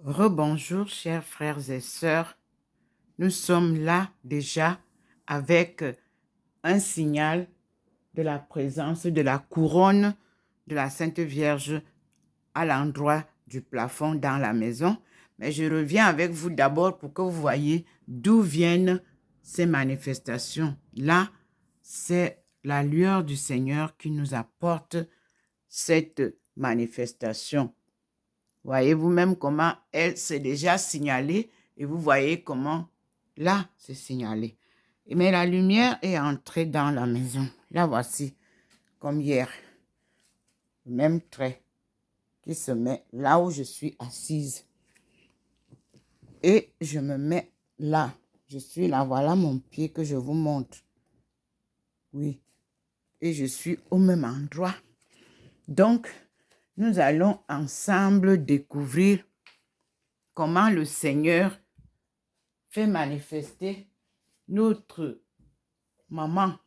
Rebonjour, chers frères et sœurs. Nous sommes là déjà avec un signal de la présence de la couronne de la Sainte Vierge à l'endroit du plafond dans la maison. Mais je reviens avec vous d'abord pour que vous voyez d'où viennent ces manifestations. Là, c'est la lueur du Seigneur qui nous apporte cette manifestation. Voyez vous-même comment elle s'est déjà signalée et vous voyez comment là c'est signalé. Mais la lumière est entrée dans la maison. La voici, comme hier. Le même trait qui se met là où je suis assise. Et je me mets là. Je suis là, voilà mon pied que je vous montre. Oui. Et je suis au même endroit. Donc, nous allons ensemble découvrir comment le Seigneur fait manifester notre maman.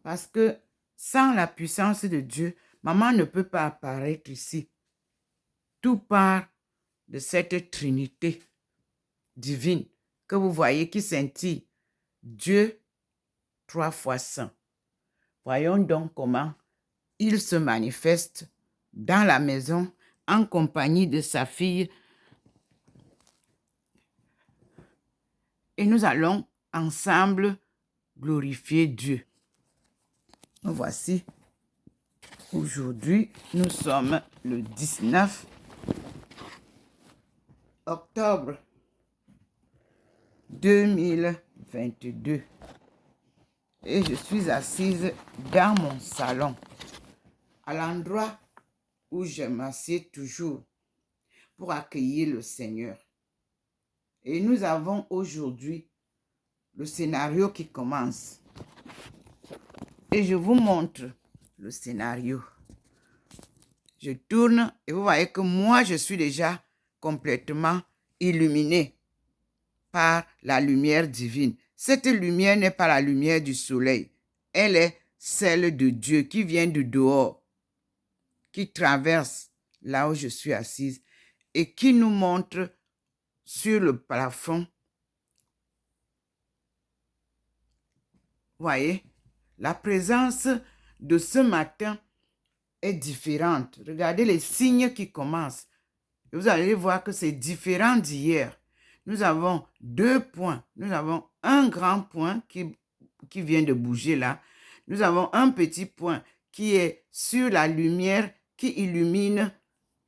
Parce que sans la puissance de Dieu, maman ne peut pas apparaître ici. Tout part de cette Trinité divine que vous voyez qui scintille. Dieu 3 fois saint. Voyons donc comment il se manifeste dans la maison en compagnie de sa fille. Et nous allons ensemble glorifier Dieu. Voici, aujourd'hui, nous sommes le 19 octobre 2022 et je suis assise dans mon salon, à l'endroit où je m'assieds toujours pour accueillir le Seigneur. Et nous avons aujourd'hui le scénario qui commence. Et je vous montre le scénario. Je tourne et vous voyez que moi, je suis déjà complètement illuminée par la lumière divine. Cette lumière n'est pas la lumière du soleil. Elle est celle de Dieu qui vient du dehors, qui traverse là où je suis assise et qui nous montre sur le plafond. Voyez, la présence de ce matin est différente. Regardez les signes qui commencent. Et vous allez voir que c'est différent d'hier. Nous avons 2 points. Nous avons un grand point qui vient de bouger là. Nous avons un petit point qui est sur la lumière qui illumine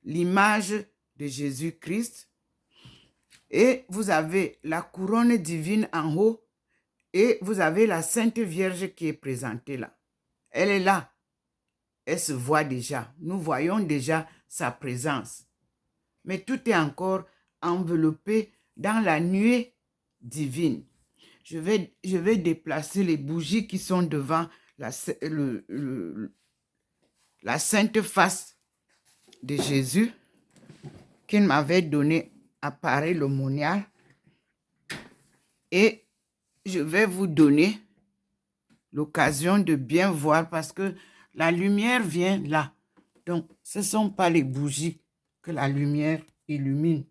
l'image de Jésus-Christ. Et vous avez la couronne divine en haut et vous avez la Sainte Vierge qui est présentée là. Elle est là. Elle se voit déjà. Nous voyons déjà sa présence. Mais tout est encore enveloppé dans la nuée divine. Je vais déplacer les bougies qui sont devant la sainte face de Jésus qu'il m'avait donné à Paris le monial. Et je vais vous donner l'occasion de bien voir parce que la lumière vient là. Donc, ce ne sont pas les bougies que la lumière illumine.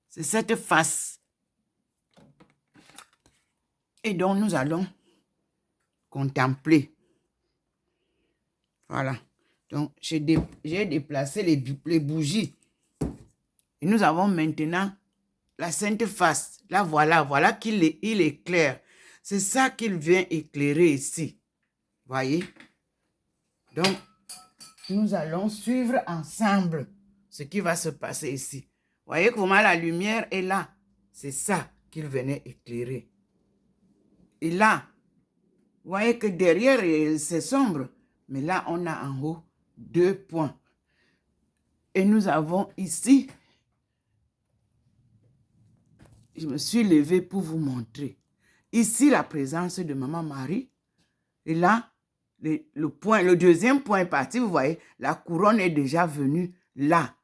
C'est cette face. Et donc, nous allons contempler. Voilà. Donc, j'ai déplacé les bougies. Et nous avons maintenant la sainte face. Là, voilà qu'il éclaire. C'est ça qu'il vient éclairer ici. Voyez? Donc, nous allons suivre ensemble ce qui va se passer ici. Voyez comment la lumière est là. C'est ça qu'il venait éclairer. Et là, vous voyez que derrière, c'est sombre. Mais là, on a en haut 2 points. Et nous avons ici, je me suis levée pour vous montrer. Ici, la présence de Maman Marie. Et là, le deuxième point est parti. Vous voyez, la couronne est déjà venue là.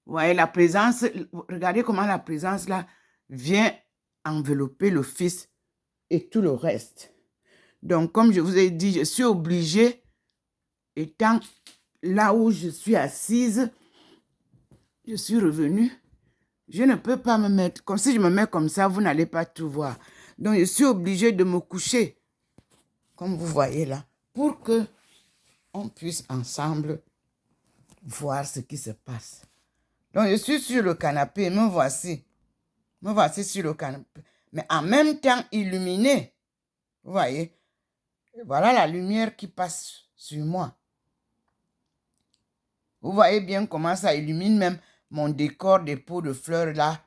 Vous voyez, la présence, regardez comment la présence là vient envelopper le Fils et tout le reste. Donc, comme je vous ai dit, je suis obligée, étant là où je suis assise, Je suis revenue. Je ne peux pas me mettre... Comme si je me mets comme ça, vous n'allez pas tout voir. Donc, je suis obligée de me coucher, comme vous voyez là, pour que on puisse ensemble voir ce qui se passe. Donc, je suis sur le canapé, me voici. Me voici sur le canapé. Mais en même temps illuminé. Vous voyez? Voilà la lumière qui passe sur moi. Vous voyez bien comment ça illumine même mon décor des pots de fleurs là.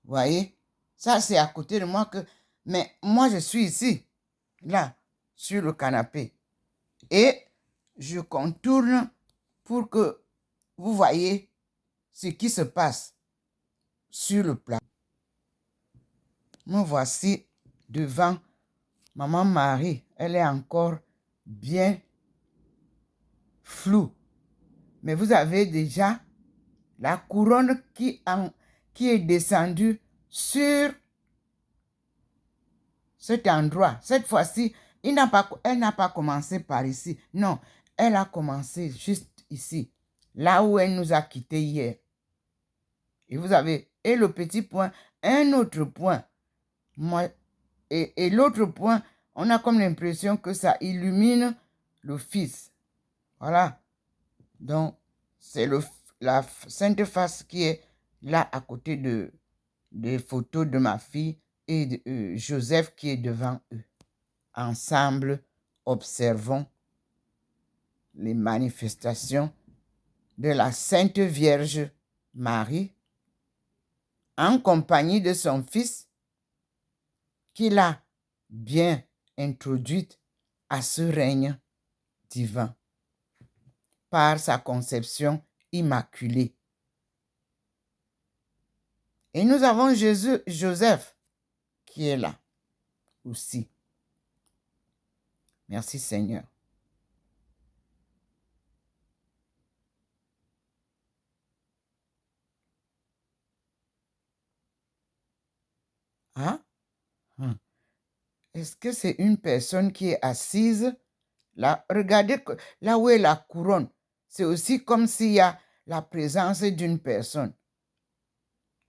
Vous voyez? Ça, c'est à côté de moi que... Mais moi, je suis ici, là, sur le canapé. Et je contourne pour que vous voyez ce qui se passe sur le plat. Me voici devant Maman Marie. Elle est encore bien floue. Mais vous avez déjà la couronne qui est descendue sur cet endroit. Cette fois-ci, elle n'a pas commencé par ici. Non, elle a commencé juste ici, là où elle nous a quittés hier. Et vous avez, et le petit point, un autre point. Moi, et l'autre point, on a comme l'impression que ça illumine le Fils. Voilà. Donc, c'est la Sainte Face qui est là à côté des photos de ma fille et de Joseph qui est devant eux. Ensemble, observons les manifestations de la Sainte Vierge Marie en compagnie de son Fils qu'il a bien introduite à ce règne divin par sa conception immaculée. Et nous avons Joseph qui est là aussi. Merci Seigneur. Ah? Est-ce que c'est une personne qui est assise là? Regardez là où est la couronne. C'est aussi comme s'il y a la présence d'une personne.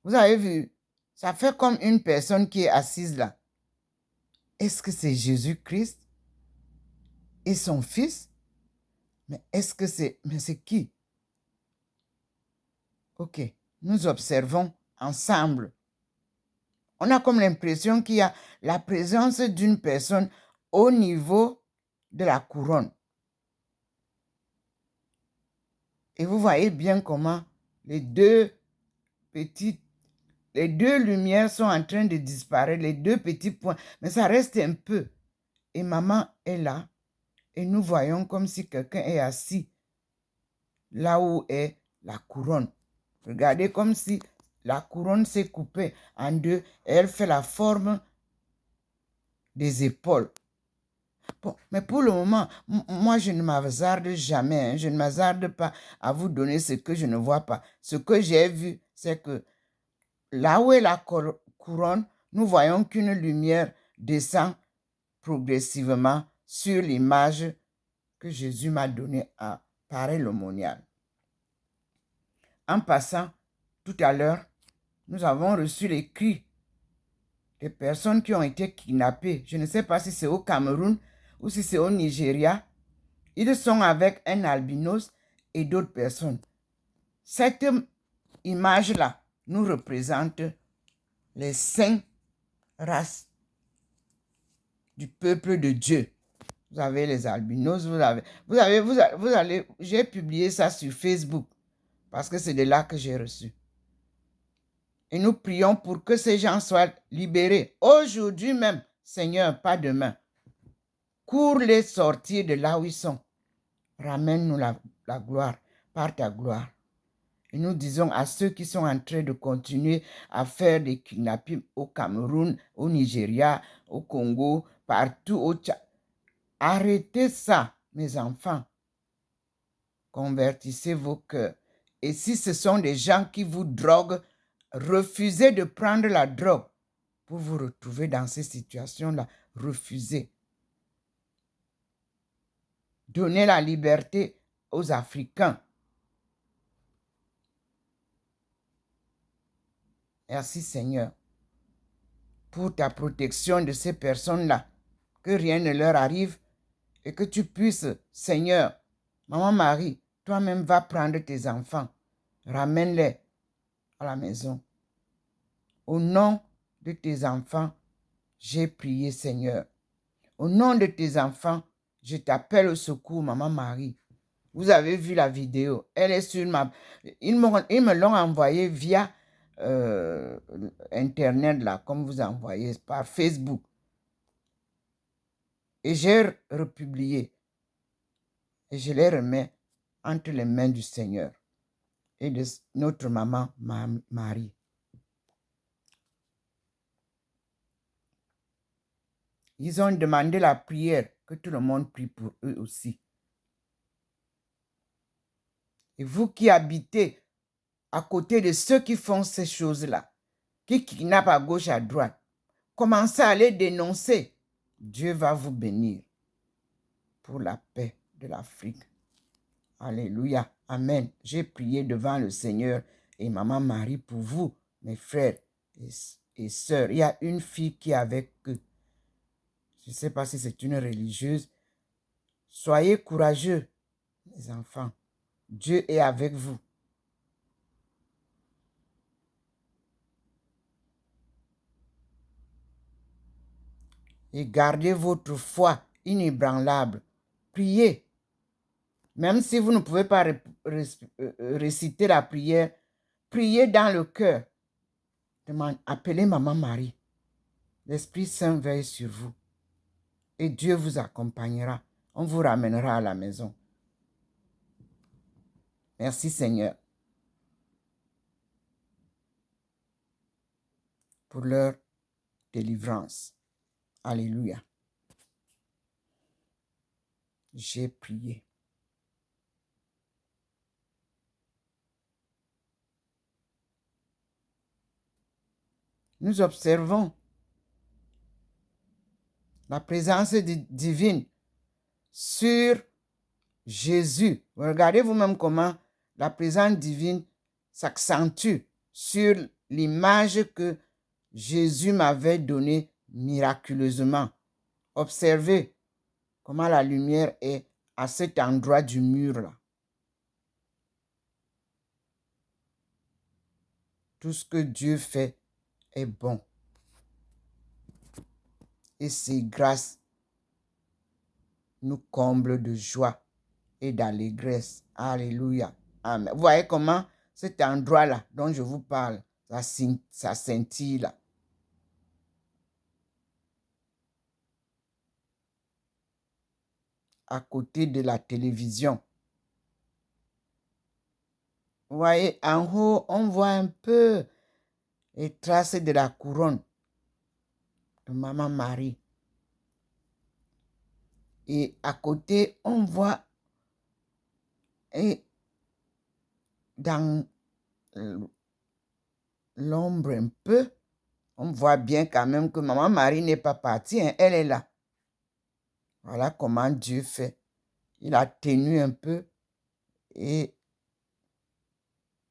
Vous avez vu? Ça fait comme une personne qui est assise là. Est-ce que c'est Jésus-Christ et son Fils? Mais est-ce que c'est... Mais c'est qui? Ok, nous observons ensemble. On a comme l'impression qu'il y a la présence d'une personne au niveau de la couronne. Et vous voyez bien comment les deux lumières sont en train de disparaître, les deux petits points, mais ça reste un peu. Et maman est là, et nous voyons comme si quelqu'un est assis là où est la couronne. Regardez comme si la couronne s'est coupée en deux, et elle fait la forme des épaules. Bon, mais pour le moment, moi, je ne m'hasarde jamais. Je ne m'hasarde pas à vous donner ce que je ne vois pas. Ce que j'ai vu, c'est que là où est la couronne, nous voyons qu'une lumière descend progressivement sur l'image que Jésus m'a donnée à Paray l'aumônial. En passant, tout à l'heure, nous avons reçu les cris des personnes qui ont été kidnappées. Je ne sais pas si c'est au Cameroun ou si c'est au Nigeria. Ils sont avec un albinos et d'autres personnes. Cette image-là nous représente les 5 races du peuple de Dieu. Vous avez les albinos, j'ai publié ça sur Facebook parce que c'est de là que j'ai reçu. Et nous prions pour que ces gens soient libérés aujourd'hui même, Seigneur, pas demain. Cours les sortir de là où ils sont. Ramène-nous la gloire par ta gloire. Et nous disons à ceux qui sont en train de continuer à faire des kidnappings au Cameroun, au Nigeria, au Congo, partout au Tchad. Arrêtez ça, mes enfants. Convertissez vos cœurs. Et si ce sont des gens qui vous droguent, refusez de prendre la drogue pour vous retrouver dans ces situations-là. Refusez. Donnez la liberté aux Africains. Merci Seigneur pour ta protection de ces personnes-là. Que rien ne leur arrive et que tu puisses, Seigneur, Maman Marie, toi-même va prendre tes enfants, ramène-les à la maison. Au nom de tes enfants, j'ai prié, Seigneur. Au nom de tes enfants, je t'appelle au secours, Maman Marie. Vous avez vu la vidéo. Elle est sur ma... Ils me l'ont envoyée via Internet, là, comme vous envoyez, par Facebook. Et j'ai republié. Et je les remets entre les mains du Seigneur et de notre maman Marie. Ils ont demandé la prière, que tout le monde prie pour eux aussi. Et vous qui habitez à côté de ceux qui font ces choses-là, qui kidnappent à gauche, à droite, commencez à les dénoncer. Dieu va vous bénir pour la paix de l'Afrique. Alléluia. Amen. J'ai prié devant le Seigneur et Maman Marie pour vous, mes frères et sœurs. Il y a une fille qui est avec eux. Je ne sais pas si c'est une religieuse. Soyez courageux, mes enfants. Dieu est avec vous. Et gardez votre foi inébranlable. Priez. Même si vous ne pouvez pas réciter la prière, priez dans le cœur. Appelez Maman Marie. L'Esprit Saint veille sur vous. Et Dieu vous accompagnera. On vous ramènera à la maison. Merci Seigneur pour leur délivrance. Alléluia. J'ai prié. Nous observons la présence divine sur Jésus. Regardez vous-même comment la présence divine s'accentue sur l'image que Jésus m'avait donnée miraculeusement. Observez comment la lumière est à cet endroit du mur-là. Tout ce que Dieu fait est bon. Et ses grâces nous comblent de joie et d'allégresse. Alléluia. Amen. Vous voyez comment cet endroit-là dont je vous parle, ça scintille là. À côté de la télévision. Vous voyez, en haut, on voit un peu les traces de la couronne de Maman Marie. Et à côté, on voit dans l'ombre un peu, on voit bien quand même que Maman Marie n'est pas partie, hein, elle est là. Voilà comment Dieu fait. Il a tenu un peu et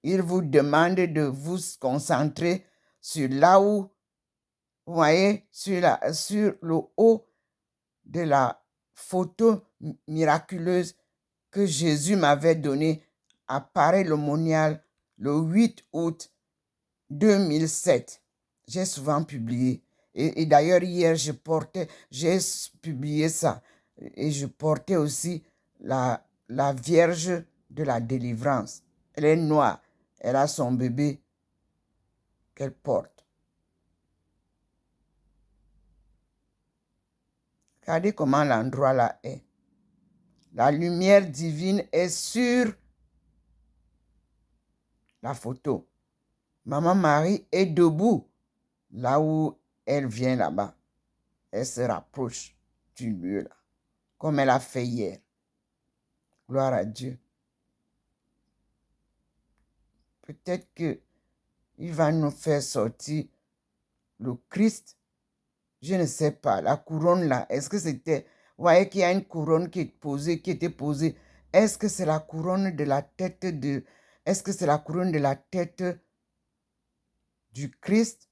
il vous demande de vous concentrer sur là où, vous voyez, sur le haut de la photo miraculeuse que Jésus m'avait donnée à Paray-le-Monial le 8 août 2007. J'ai souvent publié. Et d'ailleurs, hier, j'ai publié ça. Et je portais aussi la Vierge de la délivrance. Elle est noire. Elle a son bébé qu'elle porte. Regardez comment l'endroit là est. La lumière divine est sur la photo. Maman Marie est debout là où elle vient là-bas. Elle se rapproche du lieu là, comme elle a fait hier. Gloire à Dieu. Peut-être qu'il va nous faire sortir le Christ. Je ne sais pas. La couronne là, est-ce que c'était... Vous voyez qu'il y a une couronne qui était posée. Est-ce que c'est la couronne de la tête de... Est-ce que c'est la couronne de la tête du Christ,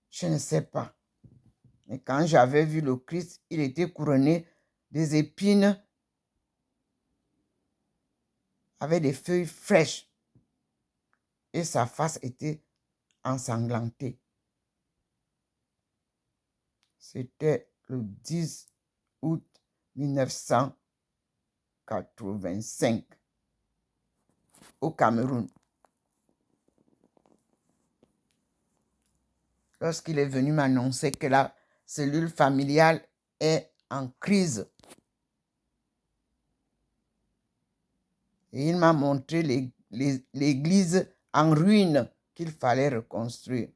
je ne sais pas. Mais quand j'avais vu le Christ, il était couronné des épines avec des feuilles fraîches et sa face était ensanglantée. C'était le 10 août 1985 au Cameroun. Lorsqu'il est venu m'annoncer que la cellule familiale est en crise. Et il m'a montré l'église en ruine qu'il fallait reconstruire.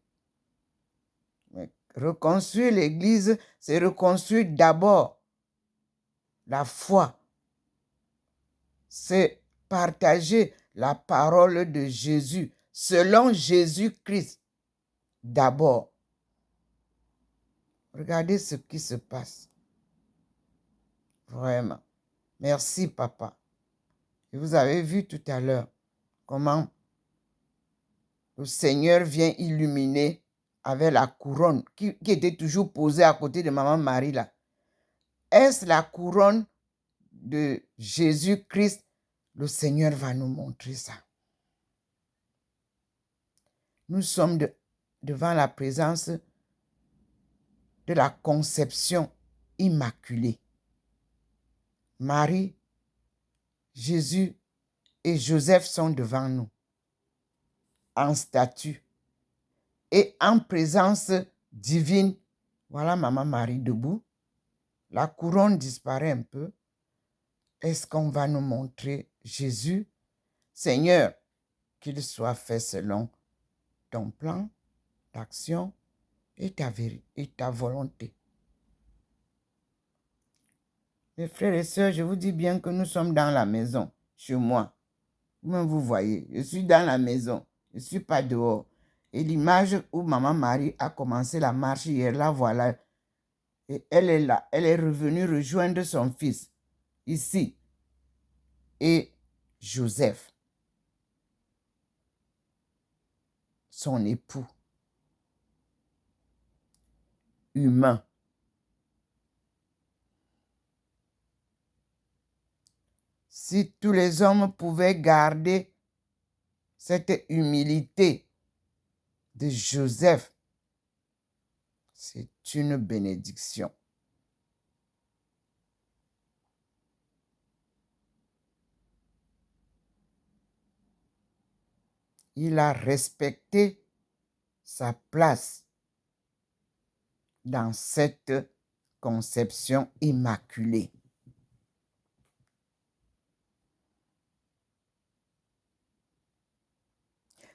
Mais reconstruire l'église, c'est reconstruire d'abord la foi. C'est partager la parole de Jésus selon Jésus-Christ d'abord. Regardez ce qui se passe. Vraiment. Merci, papa. Et vous avez vu tout à l'heure comment le Seigneur vient illuminer avec la couronne qui était toujours posée à côté de Maman Marie là. Est-ce la couronne de Jésus-Christ? Le Seigneur va nous montrer ça. Nous sommes devant la présence de la conception immaculée. Marie, Jésus et Joseph sont devant nous, en statue et en présence divine. Voilà Maman Marie debout. La couronne disparaît un peu. Est-ce qu'on va nous montrer Jésus? Seigneur, qu'il soit fait selon ton plan d'action et ta volonté. Mes frères et sœurs, je vous dis bien que nous sommes dans la maison, chez moi. Comme vous voyez, je suis dans la maison, je ne suis pas dehors. Et l'image où Maman Marie a commencé la marche hier, la voilà. Et elle est là, elle est revenue rejoindre son fils, ici. Et Joseph, son époux, humain. Si tous les hommes pouvaient garder cette humilité de Joseph, c'est une bénédiction. Il a respecté sa place dans cette conception immaculée.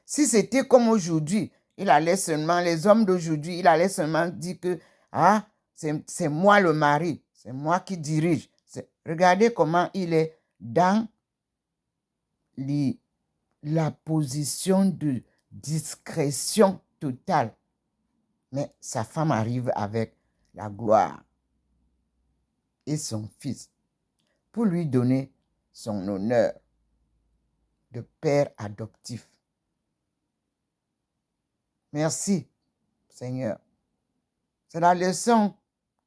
Si c'était comme aujourd'hui, il allait seulement, les hommes d'aujourd'hui, il allait seulement dire que c'est moi le mari, c'est moi qui dirige. Regardez comment il est dans la position de discrétion totale. Mais sa femme arrive avec la gloire et son fils pour lui donner son honneur de père adoptif. Merci, Seigneur. C'est la leçon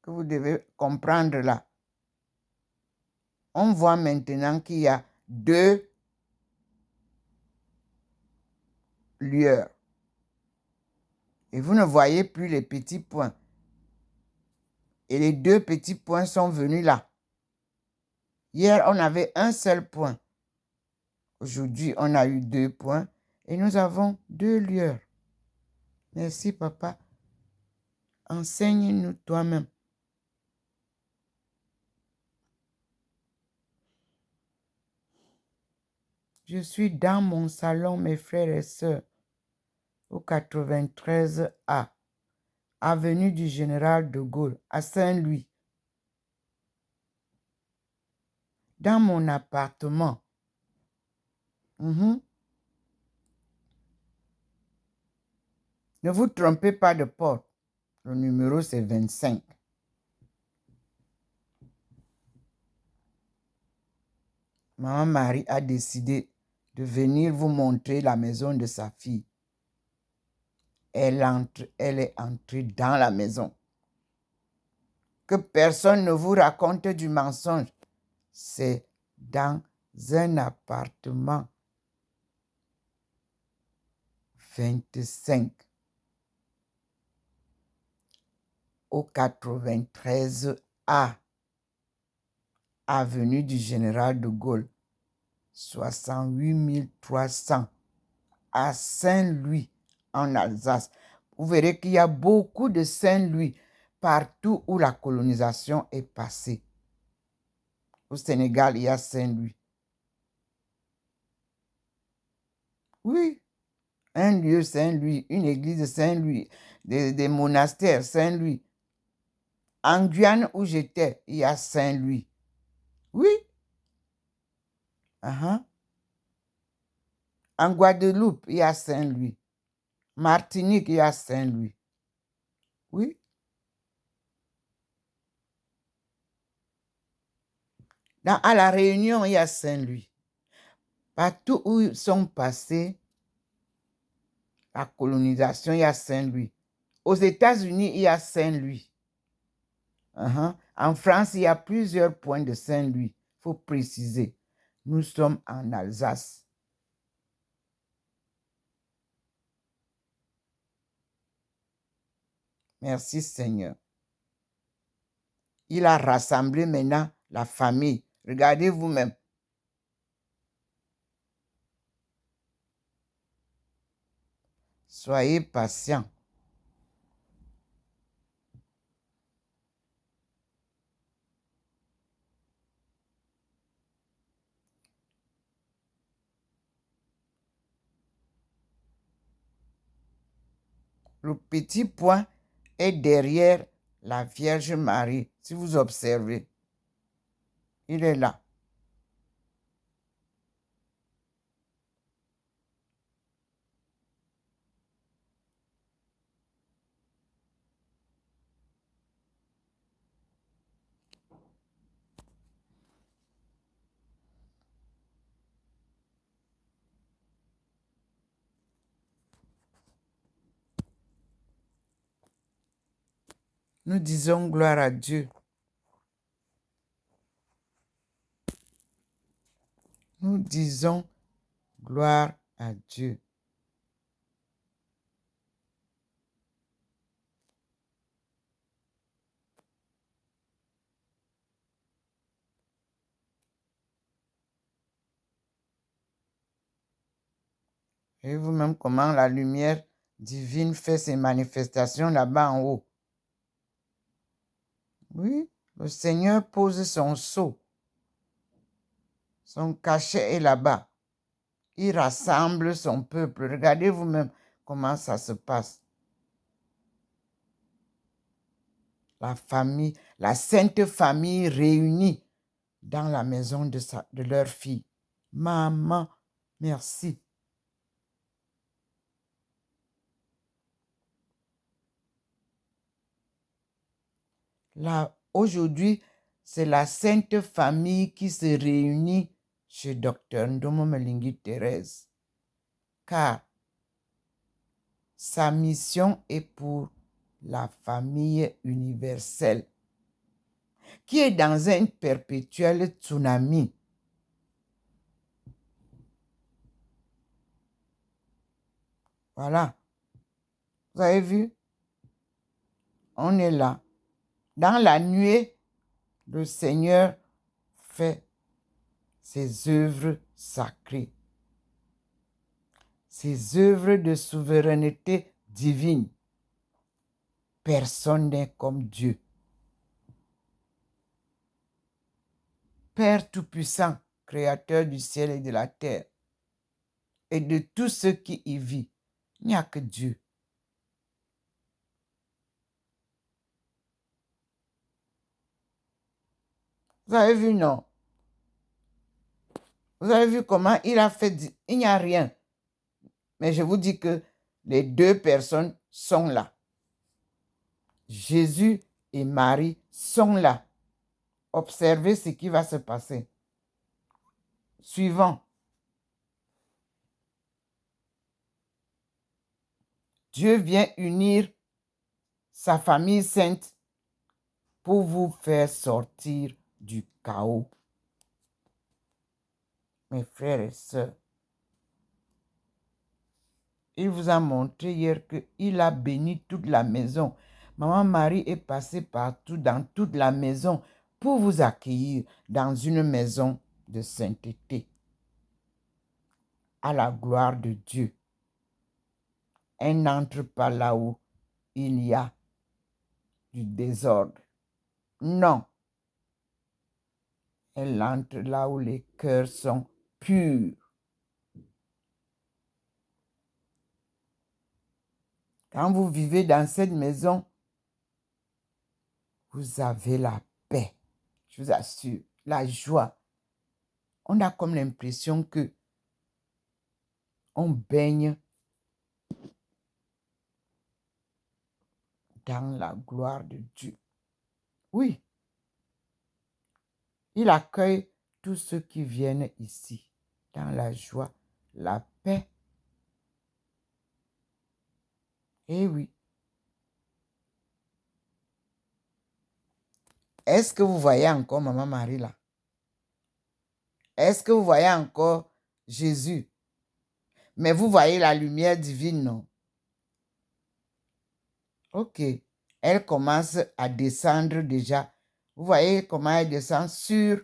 que vous devez comprendre là. On voit maintenant qu'il y a 2 lueurs. Et vous ne voyez plus les petits points. Et les 2 petits points sont venus là. Hier, on avait un seul point. Aujourd'hui, on a eu 2 points. Et nous avons 2 lueurs. Merci, papa. Enseigne-nous toi-même. Je suis dans mon salon, mes frères et sœurs, au 93A, avenue du Général de Gaulle, à Saint-Louis. Dans mon appartement. Ne vous trompez pas de porte. Le numéro, c'est 25. Maman Marie a décidé de venir vous montrer la maison de sa fille. elle est entrée dans la maison. Que personne ne vous raconte du mensonge. C'est dans un appartement 25 au 93A, avenue du Général de Gaulle, 68 300 à Saint-Louis, en Alsace. Vous verrez qu'il y a beaucoup de Saint-Louis partout où la colonisation est passée. Au Sénégal, il y a Saint-Louis. Oui, un lieu Saint-Louis, une église Saint-Louis, des monastères Saint-Louis. En Guyane où j'étais, il y a Saint-Louis. Oui. En Guadeloupe, il y a Saint-Louis. Martinique, il y a Saint-Louis. Oui. À La Réunion, il y a Saint-Louis. Partout où ils sont passés, la colonisation, il y a Saint-Louis. Aux États-Unis, il y a Saint-Louis. En France, il y a plusieurs points de Saint-Louis. Il faut préciser. Nous sommes en Alsace. Merci Seigneur. Il a rassemblé maintenant la famille. Regardez vous-même. Soyez patients. Le petit point est derrière la Vierge Marie. Si vous observez, il est là. Nous disons gloire à Dieu. Nous disons gloire à Dieu. Et vous-même, comment la lumière divine fait ses manifestations là-bas en haut. Oui, le Seigneur pose son sceau. Son cachet est là-bas. Il rassemble son peuple. Regardez vous-même comment ça se passe. La famille, la sainte famille réunie dans la maison de leur fille. Maman, merci. Là, aujourd'hui, c'est la sainte famille qui se réunit chez Dr Ndomo Melingi Thérèse. Car sa mission est pour la famille universelle qui est dans un perpétuel tsunami. Voilà. Vous avez vu? On est là. Dans la nuée, le Seigneur fait ses œuvres sacrées, ses œuvres de souveraineté divine. Personne n'est comme Dieu. Père Tout-Puissant, Créateur du ciel et de la terre, et de tout ce qui y vit, il n'y a que Dieu. Vous avez vu, non? Vous avez vu comment il a fait, il n'y a rien. Mais je vous dis que les deux personnes sont là. Jésus et Marie sont là. Observez ce qui va se passer. Suivant. Dieu vient unir sa famille sainte pour vous faire sortir du chaos. Mes frères et sœurs, il vous a montré hier qu'il a béni toute la maison. Maman Marie est passée partout, dans toute la maison, pour vous accueillir dans une maison de sainteté. À la gloire de Dieu. Elle n'entre pas là où il y a du désordre. Non. Elle entre là où les cœurs sont purs. Quand vous vivez dans cette maison, vous avez la paix, je vous assure, la joie. On a comme l'impression que on baigne dans la gloire de Dieu. Oui. Il accueille tous ceux qui viennent ici dans la joie, la paix. Eh oui. Est-ce que vous voyez encore Maman Marie là? Est-ce que vous voyez encore Jésus? Mais vous voyez la lumière divine, non? Ok. Elle commence à descendre déjà. Vous voyez comment elle descend sur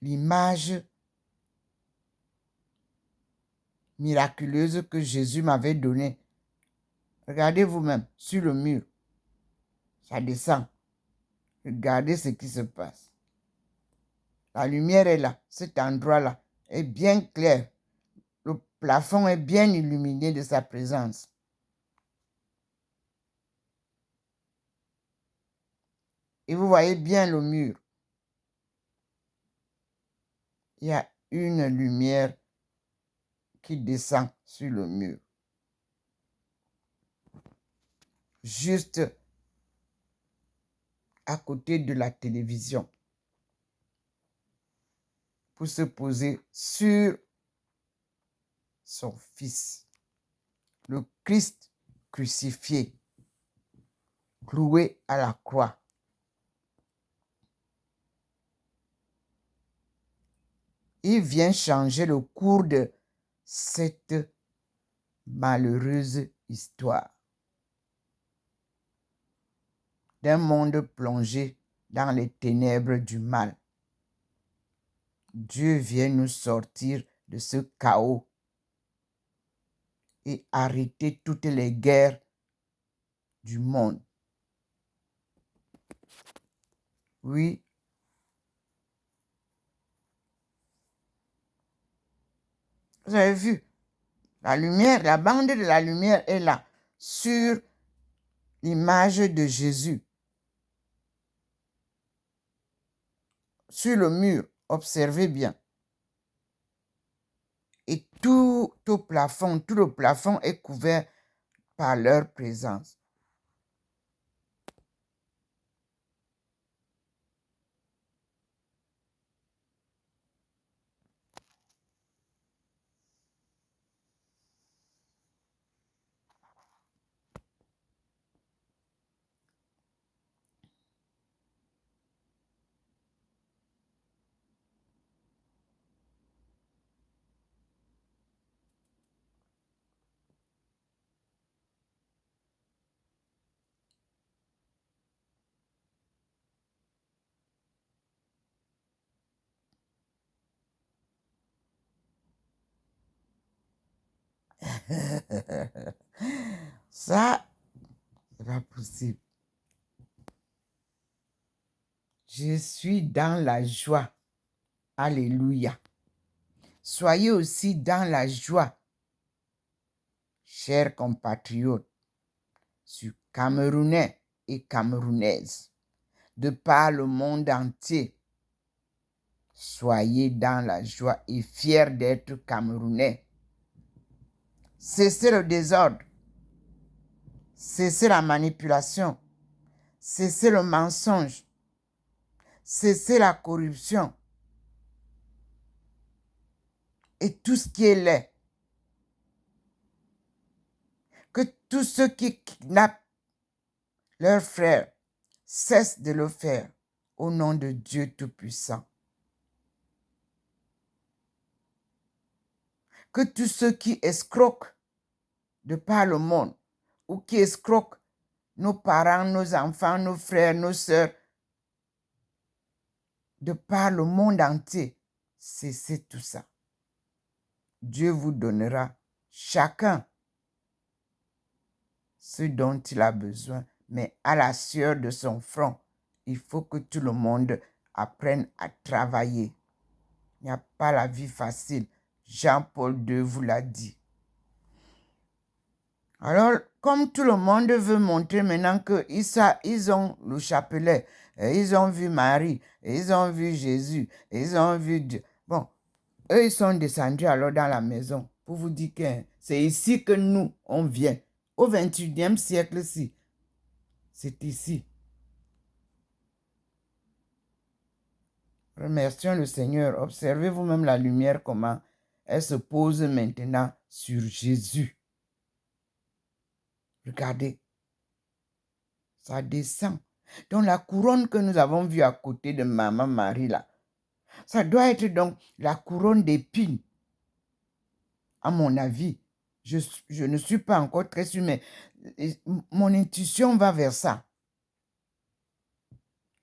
l'image miraculeuse que Jésus m'avait donnée. Regardez vous-même sur le mur. Ça descend. Regardez ce qui se passe. La lumière est là. Cet endroit-là est bien clair. Le plafond est bien illuminé de sa présence. Et vous voyez bien le mur. Il y a une lumière qui descend sur le mur. Juste à côté de la télévision. Pour se poser sur son Fils. Le Christ crucifié. Cloué à la croix. Il vient changer le cours de cette malheureuse histoire. D'un monde plongé dans les ténèbres du mal. Dieu vient nous sortir de ce chaos et arrêter toutes les guerres du monde. Oui. Vous avez vu, la lumière, la bande de la lumière est là, sur l'image de Jésus. Sur le mur, observez bien. Et tout le plafond est couvert par leur présence. Ça, c'est pas possible. Je suis dans la joie. Alléluia. Soyez aussi dans la joie, chers compatriotes, sur Camerounais et Camerounaises, de par le monde entier. Soyez dans la joie et fiers d'être Camerounais. Cessez le désordre. Cessez la manipulation. Cessez le mensonge. Cessez la corruption. Et tout ce qui est laid. Que tous ceux qui kidnappent leurs frères cessent de le faire au nom de Dieu Tout-Puissant. Que tous ceux qui escroquent de par le monde ou qui escroquent nos parents, nos enfants, nos frères, nos sœurs, de par le monde entier, cessez tout ça. Dieu vous donnera chacun ce dont il a besoin, mais à la sueur de son front, il faut que tout le monde apprenne à travailler. Il n'y a pas la vie facile. Jean-Paul II vous l'a dit. Alors, comme tout le monde veut montrer maintenant qu'ils ont le chapelet, et ils ont vu Marie, et ils ont vu Jésus, et ils ont vu Dieu. Bon, eux, ils sont descendus alors dans la maison pour vous dire que c'est ici que nous, on vient. Au 21e siècle-ci, c'est ici. Remercions le Seigneur. Observez vous-même la lumière, comment elle se pose maintenant sur Jésus. Regardez, ça descend. Donc la couronne que nous avons vue à côté de Maman Marie, là, ça doit être donc la couronne d'épines. À mon avis, je ne suis pas encore très sûre, mais mon intuition va vers ça.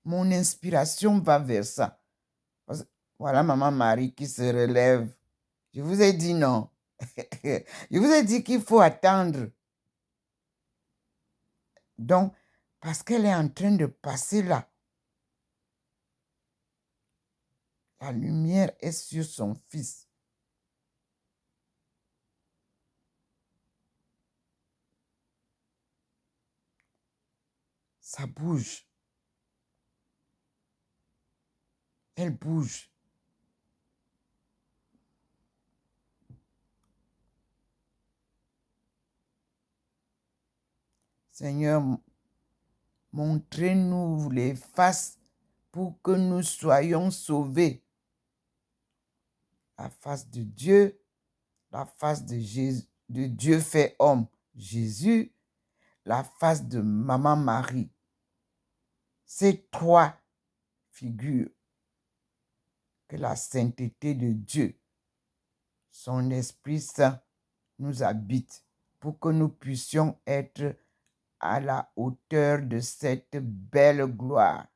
Mon inspiration va vers ça. Voilà Maman Marie qui se relève. Je vous ai dit non. Je vous ai dit qu'il faut attendre. Donc, parce qu'elle est en train de passer là. La lumière est sur son fils. Ça bouge. Elle bouge. Seigneur, montrez-nous les faces pour que nous soyons sauvés. La face de Dieu, la face de Jésus, de Dieu fait homme, Jésus, la face de Maman Marie. Ces trois figures que la sainteté de Dieu, son Esprit Saint, nous habite pour que nous puissions être à la hauteur de cette belle gloire.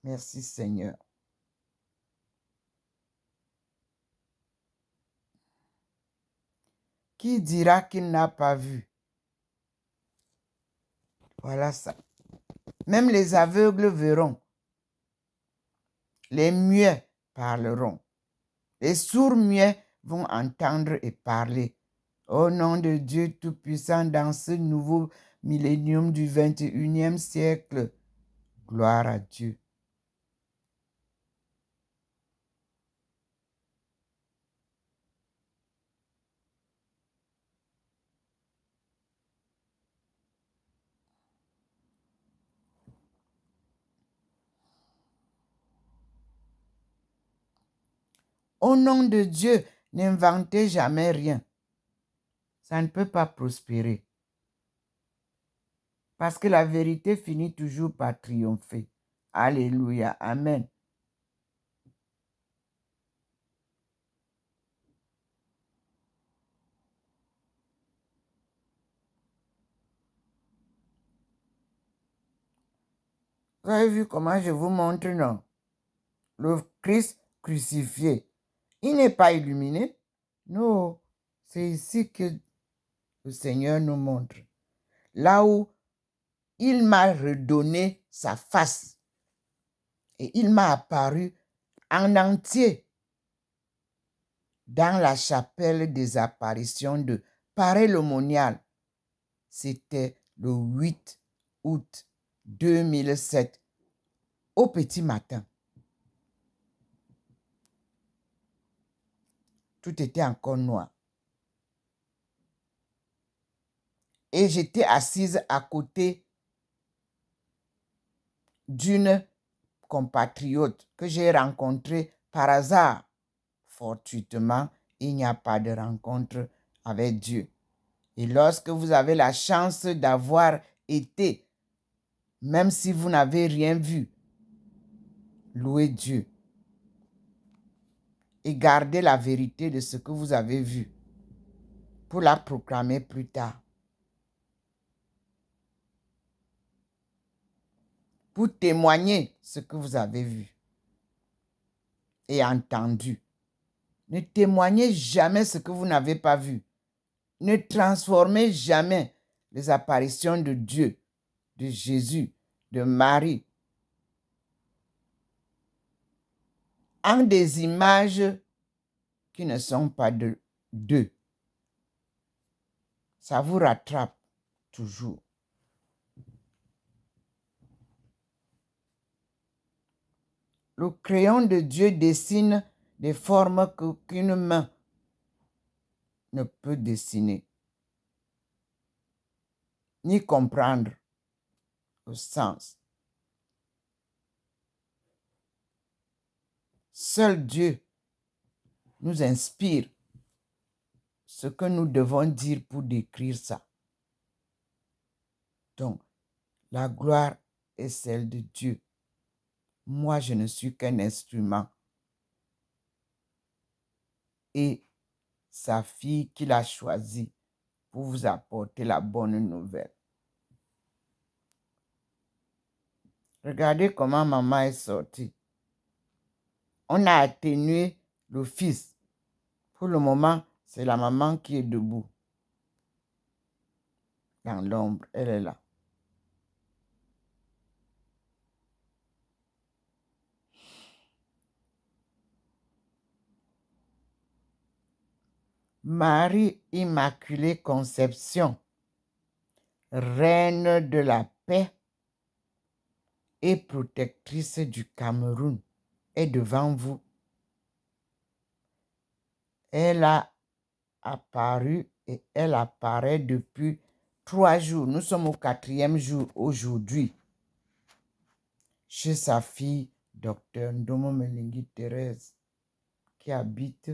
Merci Seigneur. Qui dira qu'il n'a pas vu? Voilà ça. Même les aveugles verront. Les muets parleront. Les sourds muets vont entendre et parler. Au nom de Dieu Tout-Puissant, dans ce nouveau millénium du 21e siècle, gloire à Dieu. Au nom de Dieu, n'inventez jamais rien. Ça ne peut pas prospérer. Parce que la vérité finit toujours par triompher. Alléluia. Amen. Vous avez vu comment je vous montre, non? Le Christ crucifié. Il n'est pas illuminé. Non. C'est ici que le Seigneur nous montre. Là où il m'a redonné sa face. Et il m'a apparu en entier dans la chapelle des apparitions de Paray-le-Monial. C'était le 8 août 2007 au petit matin. Tout était encore noir. Et j'étais assise à côté d'une compatriote que j'ai rencontrée par hasard, fortuitement, il n'y a pas de rencontre avec Dieu. Et lorsque vous avez la chance d'avoir été, même si vous n'avez rien vu, louez Dieu et gardez la vérité de ce que vous avez vu pour la proclamer plus tard. Pour témoigner ce que vous avez vu et entendu. Ne témoignez jamais ce que vous n'avez pas vu. Ne transformez jamais les apparitions de Dieu, de Jésus, de Marie en des images qui ne sont pas d'eux. Ça vous rattrape toujours. Le crayon de Dieu dessine des formes qu'aucune main ne peut dessiner, ni comprendre le sens. Seul Dieu nous inspire ce que nous devons dire pour décrire ça. Donc, la gloire est celle de Dieu. Moi, je ne suis qu'un instrument. Et sa fille qu'il a choisie pour vous apporter la bonne nouvelle. Regardez comment maman est sortie. On a atténué le fils. Pour le moment, c'est la maman qui est debout. Dans l'ombre, elle est là. Marie Immaculée Conception, reine de la paix et protectrice du Cameroun, est devant vous. Elle a apparu et elle apparaît depuis 3 jours. Nous sommes au 4e jour aujourd'hui. Chez sa fille, Dr Ndomo Melingi Thérèse, qui habite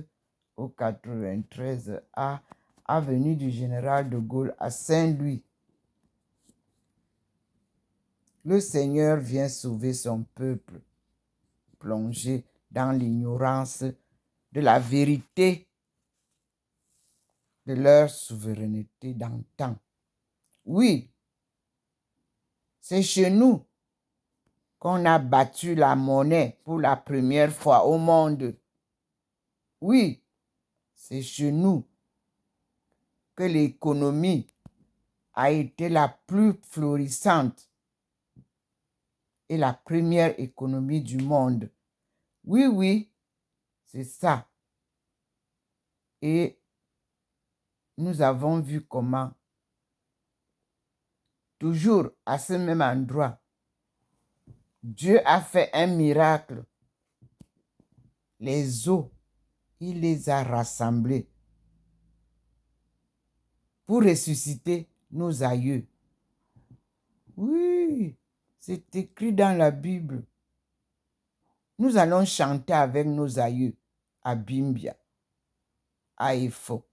au 93 A, avenue du Général de Gaulle à Saint-Louis. Le Seigneur vient sauver son peuple, plongé dans l'ignorance de la vérité de leur souveraineté d'antan. Oui, c'est chez nous qu'on a battu la monnaie pour la première fois au monde. Oui, c'est chez nous que l'économie a été la plus florissante et la première économie du monde. Oui, oui, c'est ça. Et nous avons vu comment, toujours à ce même endroit, Dieu a fait un miracle. Les eaux, il les a rassemblées pour ressusciter nos aïeux. Oui, c'est écrit dans la Bible. Nous allons chanter avec nos aïeux à Bimbia, à Efok,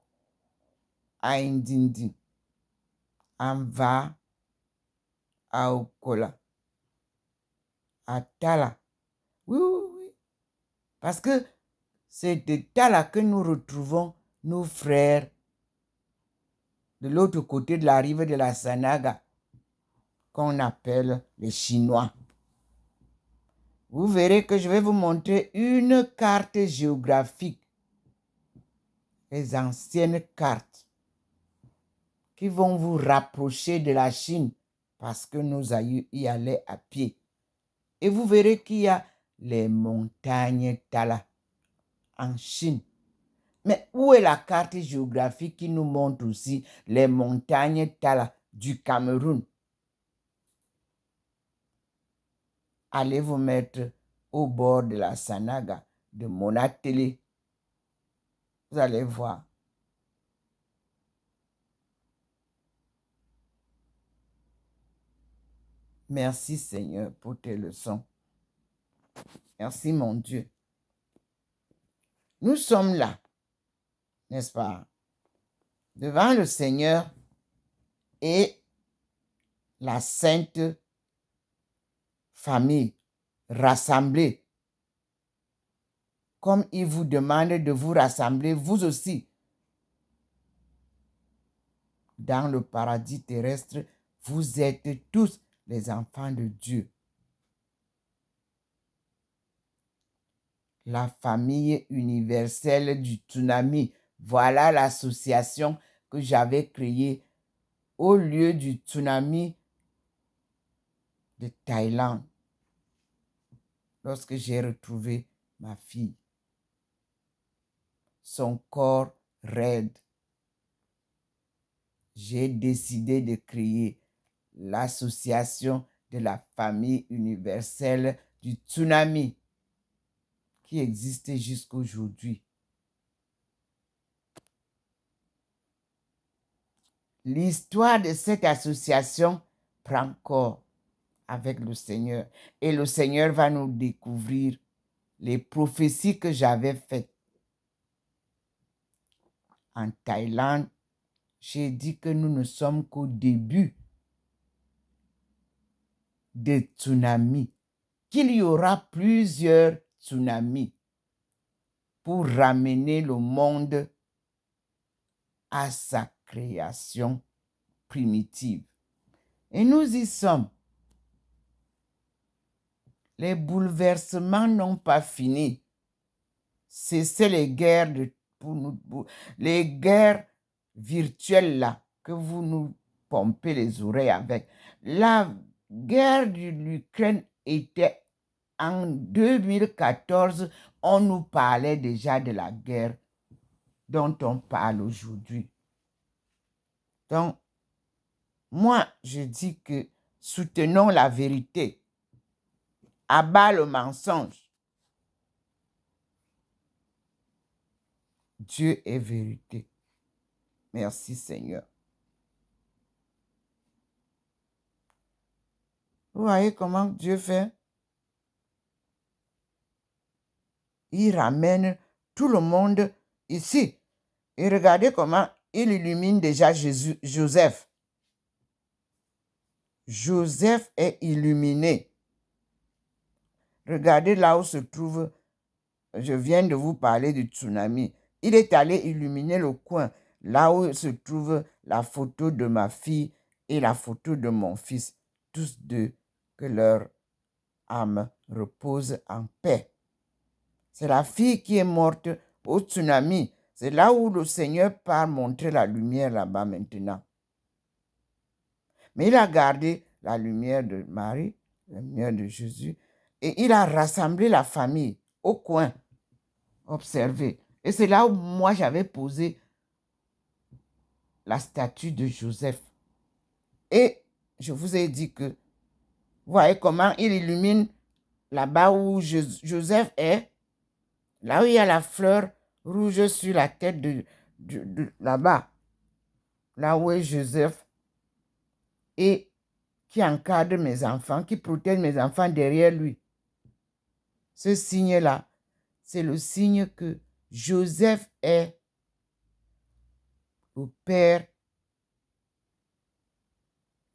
à Indindi, à Mva, à Okola, à Tala. Oui, oui, oui. Parce que c'est de Tala que nous retrouvons nos frères de l'autre côté de la rive de la Sanaga, qu'on appelle les Chinois. Vous verrez que je vais vous montrer une carte géographique, les anciennes cartes, qui vont vous rapprocher de la Chine, parce que nos aïeux y allaient à pied. Et vous verrez qu'il y a les montagnes Tala en Chine. Mais où est la carte géographique qui nous montre aussi les montagnes Tala du Cameroun? Allez vous mettre au bord de la Sanaga de Monatélé. Vous allez voir. Merci Seigneur pour tes leçons. Merci mon Dieu. Nous sommes là n'est-ce pas? Devant le Seigneur et la sainte famille rassemblée, comme il vous demande de vous rassembler, vous aussi, dans le paradis terrestre, vous êtes tous les enfants de Dieu. La famille universelle du tsunami, voilà l'association que j'avais créée au lieu du tsunami de Thaïlande, lorsque j'ai retrouvé ma fille. Son corps raide. J'ai décidé de créer l'association de la famille universelle du tsunami qui existe jusqu'aujourd'hui. L'histoire de cette association prend corps avec le Seigneur. Et le Seigneur va nous découvrir les prophéties que j'avais faites. En Thaïlande, j'ai dit que nous ne sommes qu'au début des tsunamis, qu'il y aura plusieurs tsunamis pour ramener le monde à sa création primitive. Et nous y sommes. Les bouleversements n'ont pas fini. C'est les guerres les guerres virtuelles là que vous nous pompez les oreilles avec. La guerre de l'Ukraine était en 2014. On nous parlait déjà de la guerre dont on parle aujourd'hui. Donc, moi, je dis que soutenons la vérité. Abat le mensonge. Dieu est vérité. Merci Seigneur. Vous voyez comment Dieu fait? Il ramène tout le monde ici. Et regardez comment il illumine déjà Joseph. Joseph est illuminé. Regardez là où se trouve, je viens de vous parler du tsunami. Il est allé illuminer le coin, là où se trouve la photo de ma fille et la photo de mon fils. Tous deux, que leur âme repose en paix. C'est la fille qui est morte au tsunami. C'est là où le Seigneur part montrer la lumière là-bas maintenant. Mais il a gardé la lumière de Marie, la lumière de Jésus, et il a rassemblé la famille au coin. Observez. Et c'est là où moi j'avais posé la statue de Joseph. Et je vous ai dit que, vous voyez comment il illumine là-bas où Joseph est, là où il y a la fleur rouge sur la tête de là-bas, là où est Joseph, et qui encadre mes enfants, qui protège mes enfants derrière lui. Ce signe-là, c'est le signe que Joseph est le père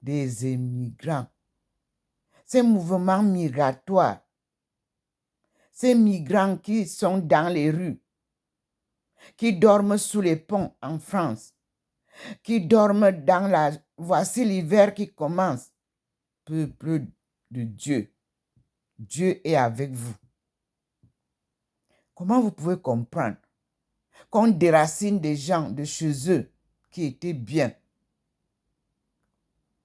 des immigrants. Ces mouvements migratoires, ces migrants qui sont dans les rues, qui dorment sous les ponts en France, qui dorment dans la... Voici l'hiver qui commence. Peuple de Dieu, Dieu est avec vous. Comment vous pouvez comprendre qu'on déracine des gens de chez eux qui étaient bien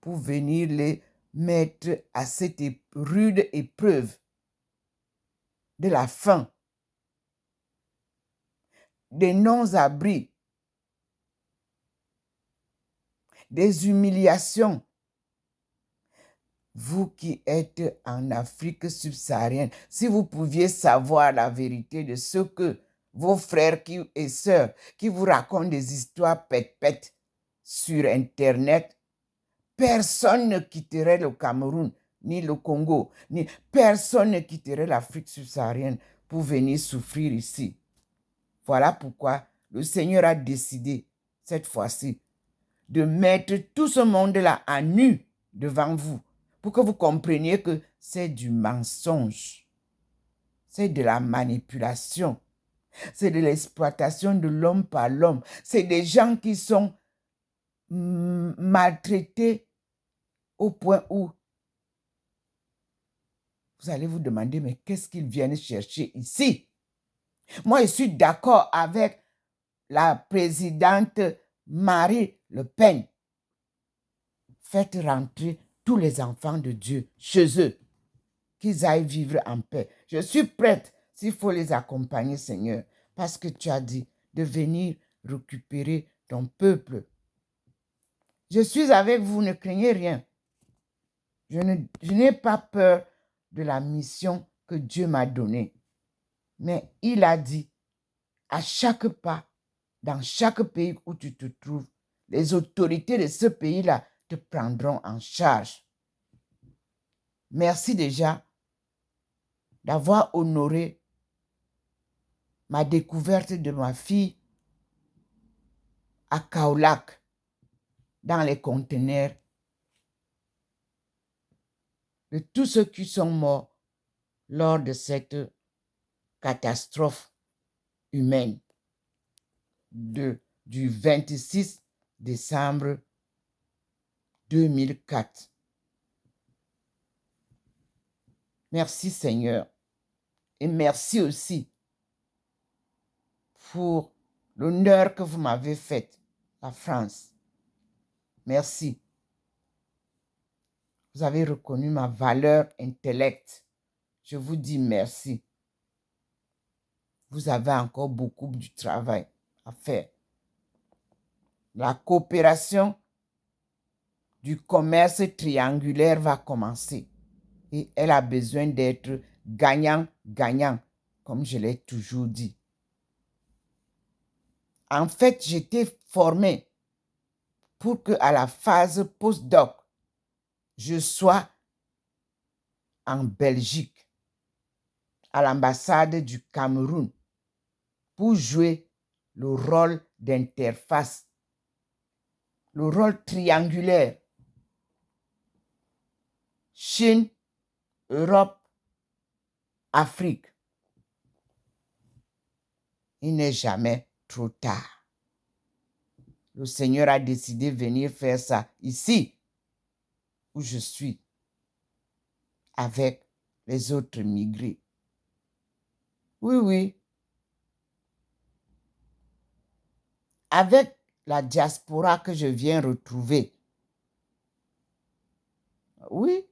pour venir les mettre à cette rude épreuve de la faim, des non-abris, des humiliations? Vous qui êtes en Afrique subsaharienne, si vous pouviez savoir la vérité de ce que vos frères et sœurs qui vous racontent des histoires pète-pète sur Internet, personne ne quitterait le Cameroun, ni le Congo, ni personne ne quitterait l'Afrique subsaharienne pour venir souffrir ici. Voilà pourquoi le Seigneur a décidé, cette fois-ci, de mettre tout ce monde-là à nu devant vous, pour que vous compreniez que c'est du mensonge, c'est de la manipulation, c'est de l'exploitation de l'homme par l'homme. C'est des gens qui sont maltraités au point où vous allez vous demander, mais qu'est-ce qu'ils viennent chercher ici? Moi, je suis d'accord avec la présidente Marine Le Pen. Faites rentrer tous les enfants de Dieu chez eux, qu'ils aillent vivre en paix. Je suis prête, s'il faut les accompagner, Seigneur, parce que tu as dit de venir récupérer ton peuple. Je suis avec vous, ne craignez rien. Je n'ai pas peur de la mission que Dieu m'a donnée. Mais il a dit, à chaque pas, dans chaque pays où tu te trouves, les autorités de ce pays-là te prendront en charge. Merci déjà d'avoir honoré ma découverte de ma fille à Kaolack, dans les conteneurs, de tous ceux qui sont morts lors de cette catastrophe humaine du 26 décembre 2004. Merci Seigneur. Et merci aussi pour l'honneur que vous m'avez fait, la France. Merci. Vous avez reconnu ma valeur intellect. Je vous dis merci. Vous avez encore beaucoup de travail à faire. La coopération du commerce triangulaire va commencer. Et elle a besoin d'être gagnant-gagnant, comme je l'ai toujours dit. En fait, j'étais formée pour qu'à la phase post-doc, je sois en Belgique, à l'ambassade du Cameroun, pour jouer le rôle d'interface, le rôle triangulaire. Chine, Europe, Afrique. Il n'est jamais trop tard. Le Seigneur a décidé de venir faire ça ici, où je suis, avec les autres migrés. Oui, oui. Avec la diaspora que je viens retrouver. Oui.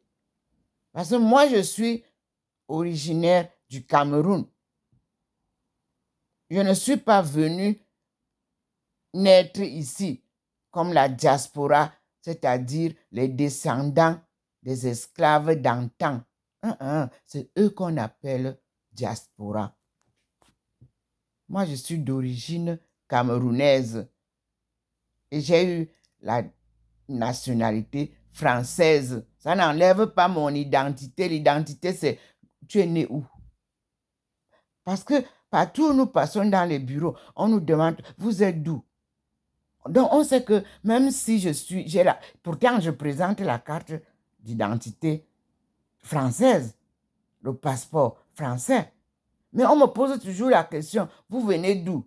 Parce que moi, je suis originaire du Cameroun. Je ne suis pas venu naître ici comme la diaspora, c'est-à-dire les descendants des esclaves d'antan. C'est eux qu'on appelle diaspora. Moi, je suis d'origine camerounaise et j'ai eu la nationalité française. Ça n'enlève pas mon identité. L'identité, c'est tu es né où? Parce que partout où nous passons dans les bureaux, on nous demande, vous êtes d'où? Donc, on sait que même si pourtant, je présente la carte d'identité française, le passeport français. Mais on me pose toujours la question, vous venez d'où?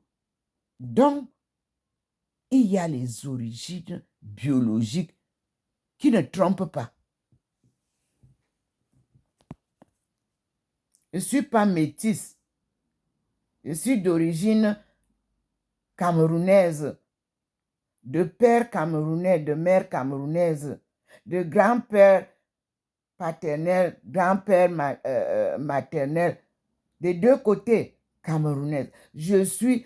Donc, il y a les origines biologiques qui ne trompent pas. Je ne suis pas métisse. Je suis d'origine camerounaise, de père camerounais, de mère camerounaise, de grand-père paternel, grand-père maternel, des deux côtés camerounaise. Je suis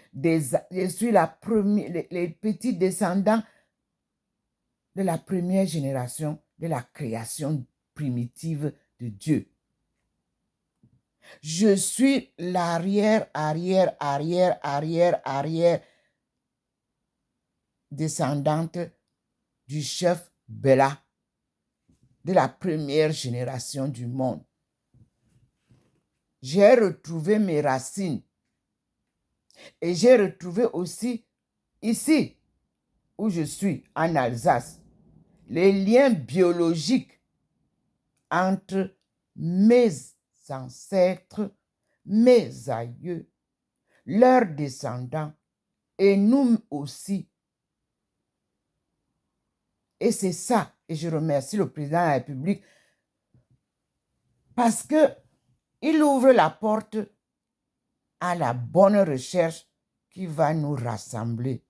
la première, les petits descendants de la première génération de la création primitive de Dieu. Je suis l'arrière descendante du chef Bella, de la première génération du monde. J'ai retrouvé mes racines. Et j'ai retrouvé aussi ici, où je suis, en Alsace, les liens biologiques entre mes ancêtres, mes aïeux, leurs descendants et nous aussi. Et c'est ça, et je remercie le président de la République parce qu'il ouvre la porte à la bonne recherche qui va nous rassembler,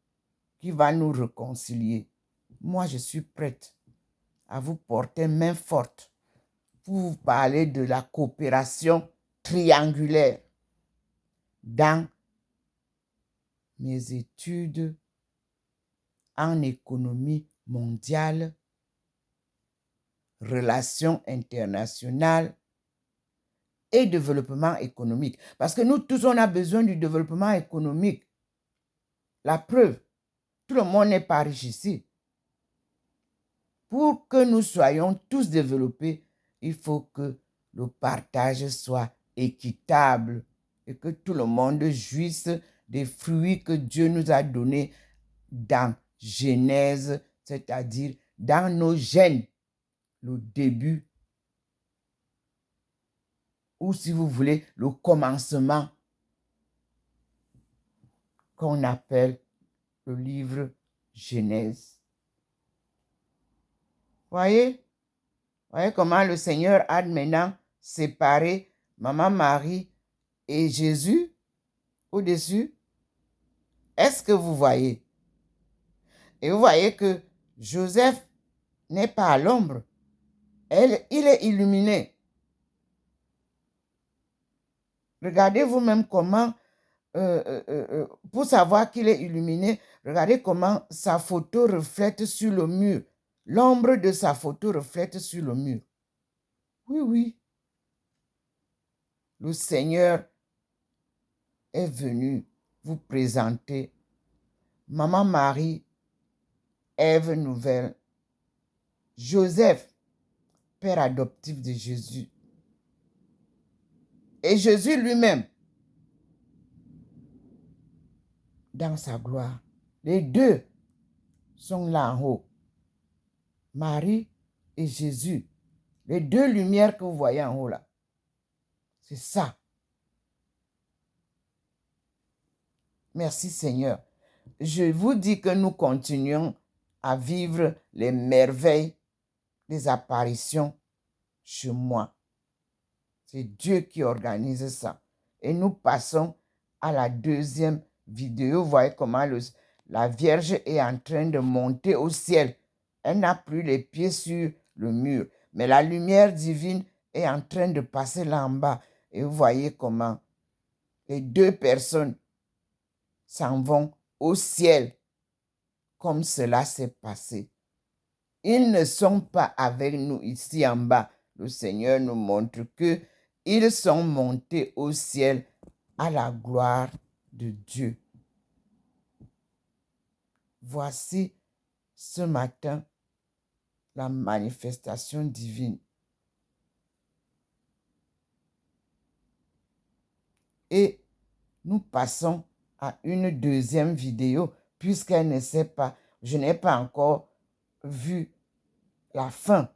qui va nous réconcilier. Moi, je suis prête à vous porter main forte pour vous parler de la coopération triangulaire dans mes études en économie mondiale, relations internationales et développement économique. Parce que nous tous, on a besoin du développement économique. La preuve, tout le monde n'est pas riche ici. Pour que nous soyons tous développés, il faut que le partage soit équitable et que tout le monde jouisse des fruits que Dieu nous a donnés dans Genèse, c'est-à-dire dans nos gènes, le début, ou si vous voulez, le commencement qu'on appelle le livre Genèse. Voyez comment le Seigneur a maintenant séparé Maman Marie et Jésus au-dessus? Est-ce que vous voyez? Et vous voyez que Joseph n'est pas à l'ombre. Il est illuminé. Regardez vous-même comment, pour savoir qu'il est illuminé, regardez comment sa photo reflète sur le mur. L'ombre de sa photo reflète sur le mur. Oui, oui. Le Seigneur est venu vous présenter Maman Marie, Ève nouvelle, Joseph, père adoptif de Jésus, et Jésus lui-même dans sa gloire. Les deux sont là en haut. Marie et Jésus. Les deux lumières que vous voyez en haut là. C'est ça. Merci Seigneur. Je vous dis que nous continuons à vivre les merveilles des apparitions chez moi. C'est Dieu qui organise ça. Et nous passons à la deuxième vidéo. Vous voyez comment la Vierge est en train de monter au ciel. Elle n'a plus les pieds sur le mur. Mais la lumière divine est en train de passer là en bas. Et vous voyez comment les deux personnes s'en vont au ciel comme cela s'est passé. Ils ne sont pas avec nous ici en bas. Le Seigneur nous montre que ils sont montés au ciel à la gloire de Dieu. Voici ce matin la manifestation divine. Et nous passons à une deuxième vidéo puisqu'elle ne sait pas, je n'ai pas encore vu la fin.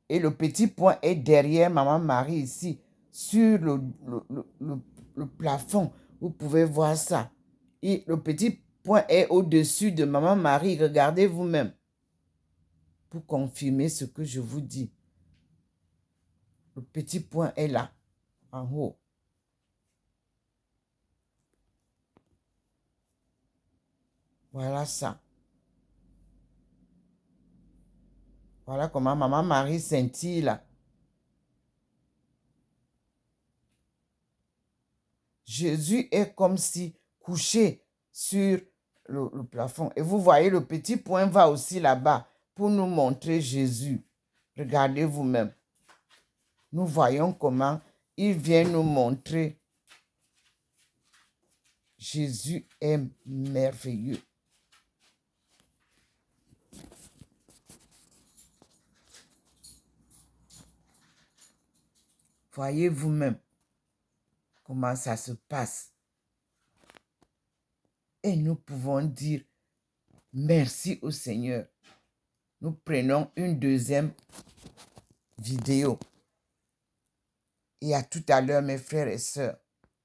Et le petit point est derrière Maman Marie ici, sur le plafond. Vous pouvez voir ça. Et le petit point est au-dessus de Maman Marie. Regardez vous-même pour confirmer ce que je vous dis. Le petit point est là, en haut. Voilà ça. Voilà comment Maman Marie scintille là. Jésus est comme si couché sur le plafond. Et vous voyez, le petit point va aussi là-bas pour nous montrer Jésus. Regardez vous-même. Nous voyons comment il vient nous montrer Jésus est merveilleux. Voyez vous-même comment ça se passe. Et nous pouvons dire merci au Seigneur. Nous prenons une deuxième vidéo. Et à tout à l'heure, mes frères et sœurs.